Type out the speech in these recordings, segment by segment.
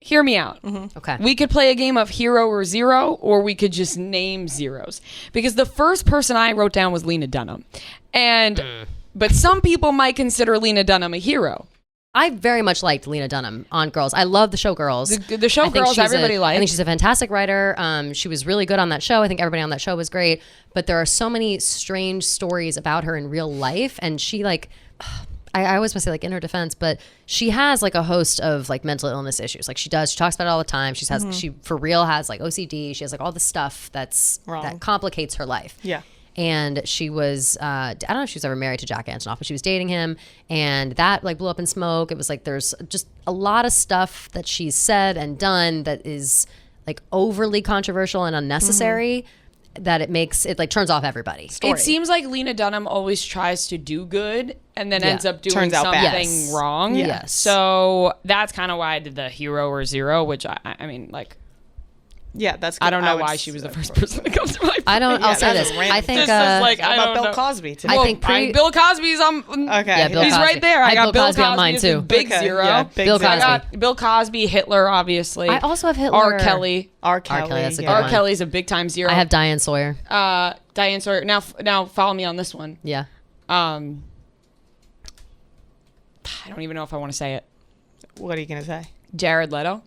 hear me out. Okay. We could play a game of hero or zero, or we could just name zeros. Because the first person I wrote down was Lena Dunham. But some people might consider Lena Dunham a hero. I very much liked Lena Dunham on Girls. I love the show Girls. The show Girls, everybody liked. I think she's a fantastic writer. She was really good on that show. I think everybody on that show was great. But there are so many strange stories about her in real life. And she like... I always want to say like in her defense, but she has like a host of like mental illness issues. Like she talks about it all the time. She for real has like OCD. She has like all the stuff that complicates her life. Yeah. And she was, I don't know if she was ever married to Jack Antonoff, but she was dating him, and that like blew up in smoke. It was like, there's just a lot of stuff that she's said and done that is like overly controversial and unnecessary. That it makes it like turns off everybody. It seems like Lena Dunham always tries to do good and then ends up doing something wrong. Yes. So that's kind of why I did the hero or zero, which I mean, like, yeah, that's good. I don't know why she was the first person that comes to my mind. I'll say this. I think like, I about Bill Cosby too. I think Bill Cosby's okay. Yeah, Bill he's Cosby. right there. I got Bill Cosby on mine too. Big zero. Yeah, big Bill zero. Cosby. I got Bill Cosby, Hitler, obviously. I also have Hitler. R. Kelly. R. Kelly. That's a good R. one. Kelly's a big time zero. I have Diane Sawyer. Diane Sawyer. Now follow me on this one. Yeah. I don't even know if I want to say it. What are you gonna say? Jared Leto.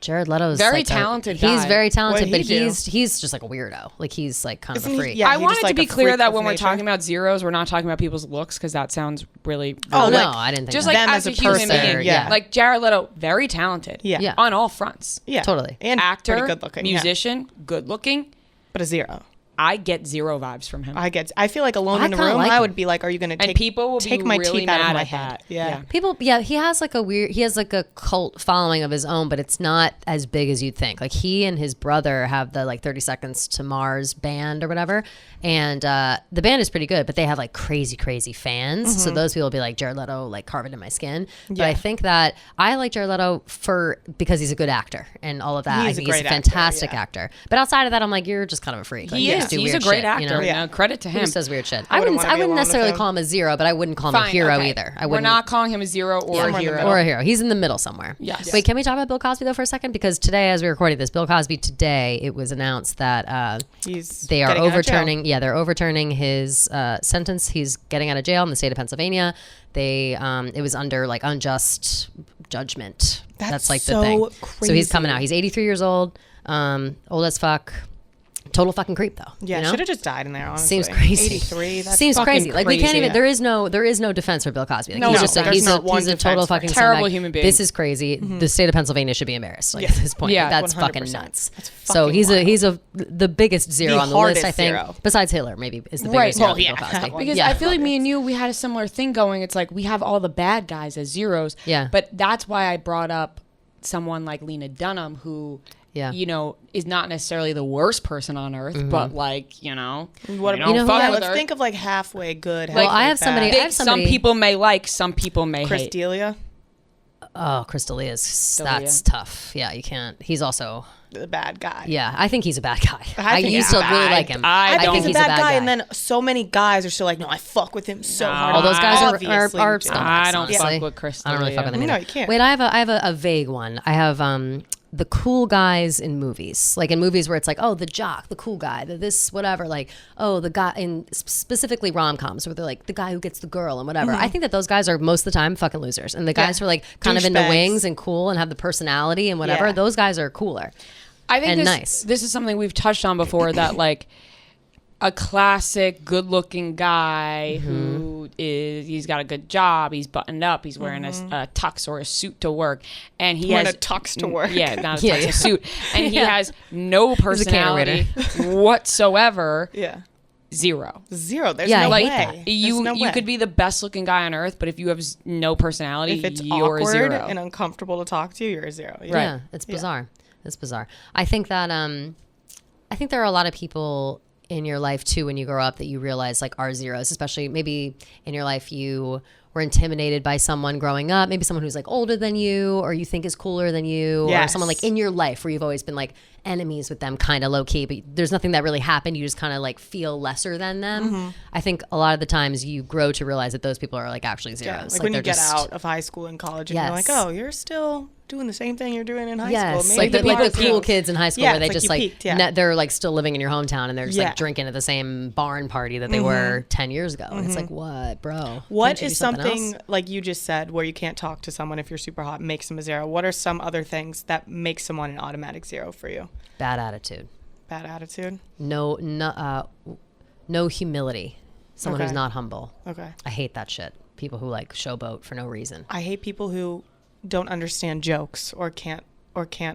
Jared Leto's very like talented He's guy. very talented, but What'd he do? he's just like a weirdo. Like he's like kind of a freak. Yeah, I wanted just, to be like, a clear freak that of when we're nature? talking about zeros, we're not talking about people's looks because that sounds really. Oh no, like, I didn't think just that. like Them as a human person, being. yeah. Like Jared Leto, very talented. Yeah. On all fronts. Yeah, Totally. And Actor, pretty good looking, musician, good looking. but a zero. I get zero vibes from him. I feel like alone I in the kinda room, like I him. would be like, "Are you gonna and people will take be my really teeth out mad of my at head?" that. Yeah. People, he has like a cult following of his own, but it's not as big as you'd think. Like he and his brother have the like 30 Seconds to Mars band or whatever. And the band is pretty good, but they have like crazy fans. So those people will be like, Jared Leto, like carve it in my skin. But I think that I like Jared Leto because he's a good actor and all of that. He's I a think he's a great actor, fantastic actor. But outside of that, I'm like, you're just kind of a freak. Like, He you is. just do He's a weird great shit, actor. you know? Yeah. Credit to He him. just does weird shit. I I wouldn't wouldn't wanna be alone with necessarily him. call him a zero, but I wouldn't call him a Fine, hero okay. either. I We're wouldn't. not calling him a zero or Somewhere a in the hero. middle. Or a hero. He's in the middle somewhere. Yes. Wait, can we talk about Bill Cosby though for a second? Because today, as we recorded this, Bill Cosby today, it was announced that they are overturning. Yeah, they're overturning his sentence. He's getting out of jail in the state of Pennsylvania. It was under like unjust judgment. That's like so the thing. crazy. So he's coming out. He's 83 years old. Old as fuck. Total fucking creep though. Yeah, you know? should have just died in there. Honestly, Seems crazy. 83. That's Seems fucking crazy. Like we can't crazy. even. There is no defense for Bill Cosby. Like, No, he's no, just there's not one he's a total defense for fucking him. Terrible scumbag. human being. This is crazy. The state of Pennsylvania should be embarrassed. Like at this point, Yeah, that's fucking 100%. nuts. That's So fucking he's the biggest zero The on the list. I hardest think zero. besides Hitler, maybe is the biggest Right. zero. Well, for yeah. Bill Cosby. Because Yeah. I feel like me and you, we had a similar thing going. It's like we have all the bad guys as zeros. Yeah. But that's why I brought up someone like Lena Dunham, who, Yeah. you know, is not necessarily the worst person on earth, but like, you know, What you know, who I- let's think of like halfway good. Well, halfway I have somebody- bad. I have somebody- some people may like, some people may Chris hate. D'Elia, Oh, Chris D'Elia's that's tough. Yeah, you can't. He's also. the bad guy. Yeah, I think he's a bad guy. I think used he's to a really bad like him. I I think don't- he's a bad guy, and then so many guys are still like, no, I fuck with him so hard. all those guys are Obviously, are you do. scumbags, I don't honestly. fuck with Chris I don't really fuck with him D'Elia. either. No, you can't. Wait, I have a vague one. I have the cool guys in movies, like in movies where it's like, oh, the jock, the cool guy, the this whatever, like, oh, the guy in specifically rom-coms where they're like the guy who gets the girl and whatever. I think that those guys are most of the time fucking losers, and the guys who are like kind of in the Douchebags. wings and cool and have the personality and whatever, Yeah. those guys are cooler. I think and this, nice. this is something we've touched on before, that like a classic good looking guy who he's got a good job, he's buttoned up, he's wearing a tux or a suit to work, and he Wearing has a tux to work. Yeah, not a Yeah, tux, yeah. a suit, and he has no a can personality whatsoever. Yeah, Zero. zero. There's Yeah, no I hate way. that. There's You no you way. could be the best looking guy on earth, but if you have no personality, if it's you're a awkward zero. and uncomfortable to talk to, you're a zero. Yeah. Yeah, it's bizarre. It's bizarre. I think that I think there are a lot of people in your life too when you grow up that you realize like are zeros, especially maybe in your life you were intimidated by someone growing up, maybe someone who's like older than you or you think is cooler than you, or Yes. someone like in your life where you've always been like enemies with them, kind of low key, but there's nothing that really happened. You just kind of like feel lesser than them. I think a lot of the times you grow to realize that those people are like actually zeros. Yeah, like when you get just- out of high school and college and you're like, Yes. oh, you're still doing the same thing you're doing in high Yes, school. like Maybe the people cool peaked. kids in high school Yeah, where they it's like just you like peaked, yeah. they're like still living in your hometown and they're just Yeah. like drinking at the same barn party that they were 10 years ago. And it's like, what, bro? What Can't you do is something something like you just said where you can't talk to someone if you're super hot, makes them a 0? What are some other things that make someone an automatic 0 for you? Bad attitude. Bad attitude? No humility. Someone who's Okay. not humble. Okay. I hate that shit. People who like showboat for no reason. I hate people who don't understand jokes or can't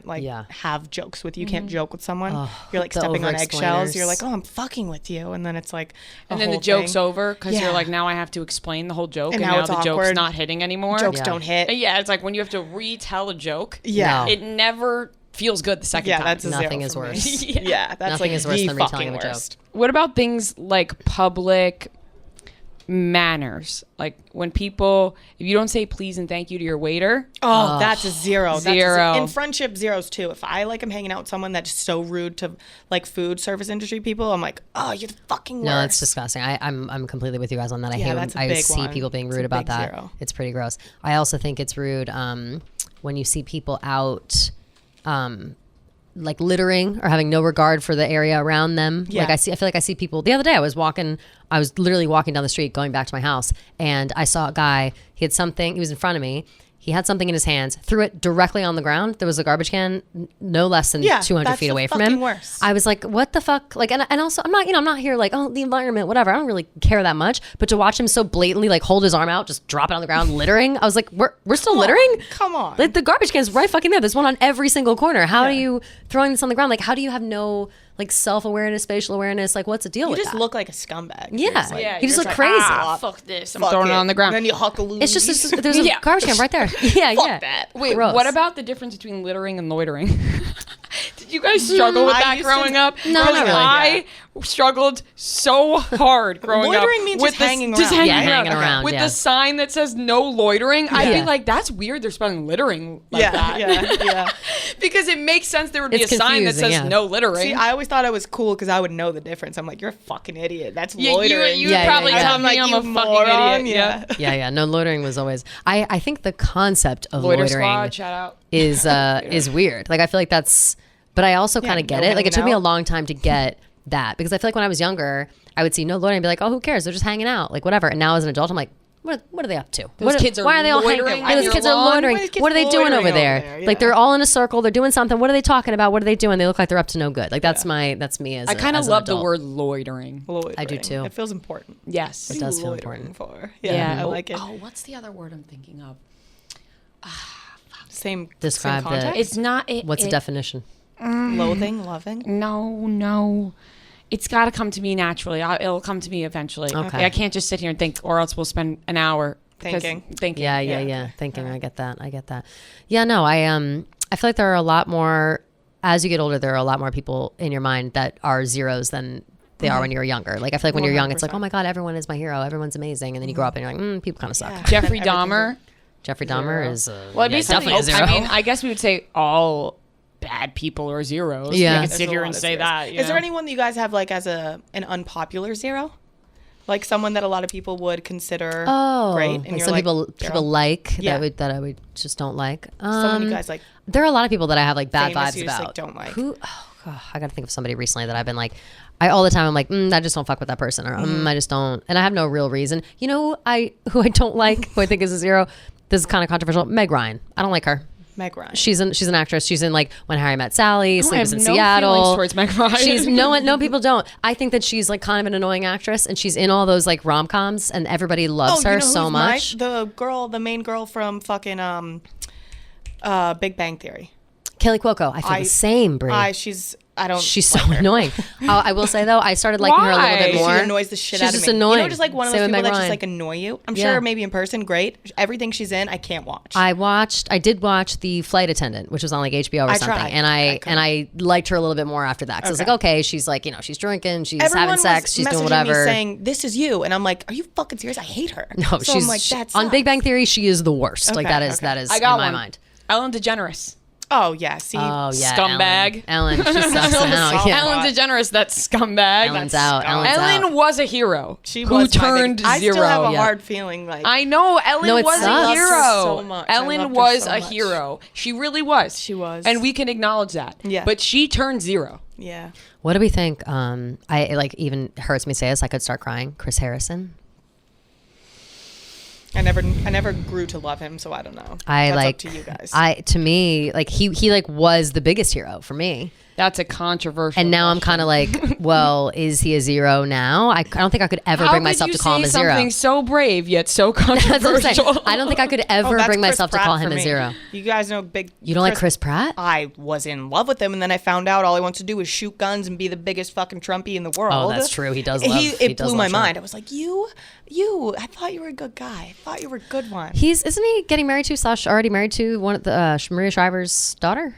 like Yeah. have jokes with you. Can't joke with someone. Oh, you're like the stepping on eggshells. over-explainers. You're like, oh, I'm fucking with you, and then it's like, And then the joke's over because Yeah. you're like, now I have to explain the whole joke, And and now now it's the joke's awkward. not hitting anymore. Jokes Yeah. don't hit. Yeah, it's like when you have to retell a joke. Yeah. No. It never feels good the second Yeah, time. that's a Nothing 0 is for me. worse. Yeah, that's Nothing like is worse the than retelling fucking of a joke. worst. What about things like public manners? Like when people, if you don't say please and thank you to your waiter, Oh, that's a 0. That's a 0. In friendship, 0s too. If I like am hanging out with someone that's so rude to like food service industry people, I'm like, oh, you're the fucking worst. No, it's disgusting. I'm completely with you guys on that. I Yeah, hate when that's a I big see one. people being It's a rude about big that. 0. It's pretty gross. I also think it's rude when you see people out like littering or having no regard for the area around them. Yeah. Like I feel like I see people. The other day I was literally walking down the street going back to my house, and I saw a guy. He had something. He was in front of me. He had something in his hands, threw it directly on the ground. There was a garbage can no less than Yeah, 200 that's feet the away from fucking him. worst. I was like, what the fuck? Like, and also, I'm not here like, oh, the environment, whatever. I don't really care that much. But to watch him so blatantly like hold his arm out, just drop it on the ground, littering, I was like, we're still littering? Come on. Like, the garbage can's right fucking there. There's one on every single corner. How are Yeah. you throwing this on the ground? Like, how do you have no like self-awareness, spatial awareness? Like, what's the deal You with just that? look like a scumbag. Yeah. You're just like, Yeah, you you just just look like, crazy. ah, fuck this. I'm fuck throwing it on the ground. And then you huckaloon. It's just there's a Yeah. garbage can right there. Yeah, Fuck yeah. that. Wait, Gross. what about the difference between littering and loitering? Did you guys struggle with I that used to- growing up? No, Because not really. I struggled so hard growing up. Loitering means with just this- hanging just around, Yeah, right? hanging around. With yeah. the sign that says no loitering, I'd Yeah. be like, that's weird. They're spelling littering like Yeah, that. yeah. Because it makes sense there would be It's a sign that confusing, says yeah. no littering. See, I always thought I was cool because I would know the difference. I'm like, you're a fucking idiot. That's you loitering. would Yeah, probably yeah, yeah. tell I'm me like, I'm you a fucking moron. idiot. Yeah. Yeah. No, loitering was always. I think the concept of Loiter loitering squad, shout out. is weird. Like I feel like that's, but I also kind of get no it. Like it hanging took me a out. long time to get that because I feel like when I was younger, I would see no loitering and be like, oh, who cares? They're just hanging out, like whatever. And now as an adult, I'm like, what are they up to? Those kids are why are they all hanging? loitering Yeah, on those your kids are lawn? loitering. Why are these kids What are they doing loitering over over there? there? Like Yeah. they're all in a circle. They're doing something. What are they talking about? What are they doing? They look like they're up to no good. Like that's me as I kind of as an love the adult. word loitering. Loitering. I do too. It feels important. Yes. It does feel Loitering important. For. Yeah, I like it. Oh, what's the other word I'm thinking of? Same. Describe same the- context. It's not. What's the definition? Loathing, loving. No. It's got to come to me naturally. It'll come to me eventually. Okay. I can't just sit here and think, or else we'll spend an hour because- Thinking. Yeah. Yeah. Thinking. I get that. Yeah. No. I feel like there are a lot more. As you get older, there are a lot more people in your mind that are zeros than they are when you're younger. Like I feel like when you're young, it's like, 100%. oh my god, everyone is my hero. Everyone's amazing. And then you grow up and you're like, people kind of suck. Yeah. Jeffrey Everything's Dahmer. Jeffrey Dahmer is Well, yeah, basically, definitely a zero. I mean, I guess we would say all bad people are zeros. Yeah. We could There's sit a here lot and of say zeros. that. Is there anyone that you guys have like as an unpopular 0? Like someone that a lot of people would consider great, and like you're some like, people zero? like Yeah. that I would just don't like. Someone you guys like. There are a lot of people that I have like bad Famous vibes you just, about. like, don't like. Who? Oh, God, I got to think of somebody recently that I've been like, all the time I'm like, I just don't fuck with that person, or I just don't, and I have no real reason. You know, who I don't like, who I think is a 0. This is kind of controversial. Meg Ryan. I don't like her. Meg Ryan. She's an actress. She's in like When Harry Met Sally, I Sleepless have in no Seattle. feelings towards Meg Ryan. She's no people don't. I think that she's like kind of an annoying actress, and she's in all those like rom-coms, and everybody loves her you know so who's much. the main girl from fucking Big Bang Theory. Kelly Cuoco. I feel the same, Brie. She's so annoying. I will say though, I started liking her a little bit Why? more. She annoys the shit She's out of just me. annoying. You know, just like one of Same those with people Meg that just Ryan. like annoy you. I'm Yeah. sure maybe in person, great. Everything she's in, I can't watch. I did watch The Flight Attendant, which was on like HBO or I something, tried. and I I liked her a little bit more after that. So I was like, okay, she's like, she's drinking, she's Everyone having sex, was she's doing messaging whatever. me saying, "This is you," and I'm like, "Are you fucking serious? I hate her." No, so she's I'm like, that's on Big Bang Theory. She is the worst. Like Okay, that is okay. in I got my one. mind. Ellen DeGeneres. Oh yeah, see, Oh yeah, Scumbag. Ellen, she sucks now. Yeah. Ellen DeGeneres, that scumbag. Ellen's out. Ellen's Ellen out. was a hero. she who was turned I zero. still have a Yeah. hard feeling like I know Ellen No, it was sucks. a I loved her hero. so much. I Ellen loved her was so a much. hero. She really was. She was. and we can acknowledge that. Yeah. But she turned zero. yeah. What do we think? I like even hurts me to say this. I could start crying. Chris Harrison. I never grew to love him, so I don't know. I That's like up to you guys. To me, like he like was the biggest hero for me. That's a controversial. And now I'm question. kind of like, well, is he a zero now? I don't think I could ever How bring could myself you to call him say a zero. something so brave yet so That's what I'm saying. controversial? I don't think I could ever that's bring Chris myself to Pratt call for him a me. zero. You guys know big. You don't like Chris Pratt? I was in love with him, and then I found out all he wants to do is shoot guns and be the biggest fucking Trumpy in the world. Oh, that's true. He does love. It blew my mind. I was like, you. I thought you were a good guy. I thought you were a good one. Isn't he getting married to / already married to one of the Maria Shriver's daughter?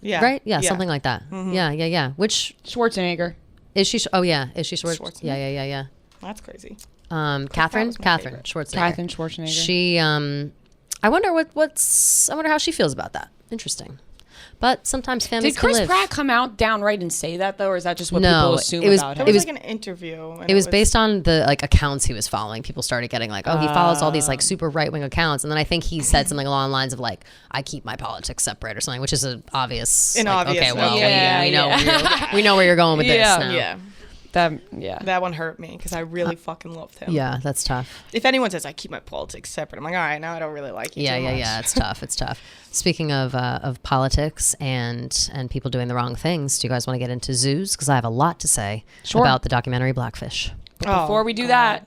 Yeah. Right? Yeah, Yeah. something like that. Yeah. Which Schwarzenegger. is she? Oh yeah, is she Schwarzenegger? Yeah. That's crazy. Catherine was my favorite. Schwarzenegger. Catherine Schwarzenegger. She I wonder I wonder how she feels about that. Interesting. But sometimes families Did Chris can live. Pratt come out downright and say that though, or is that just what No, people assume it was- about There him? was, was- like an interview. And It was based on the like accounts he was following. People started getting like, oh, he follows all these like super right wing accounts, and then I think he said something along the lines of like, I keep my politics separate or something, which is an obvious. Okay, well, Yeah, we know yeah. we know where you're going with Yeah. this now. Yeah. That one hurt me because I really fucking loved him. Yeah, that's tough. If anyone says I keep my politics separate, I'm like, all right, now I don't really like you. Yeah, too much. It's tough. It's tough. Speaking of politics and people doing the wrong things, do you guys want to get into zoos? Because I have a lot to say Sure. about the documentary Blackfish. Before we do that,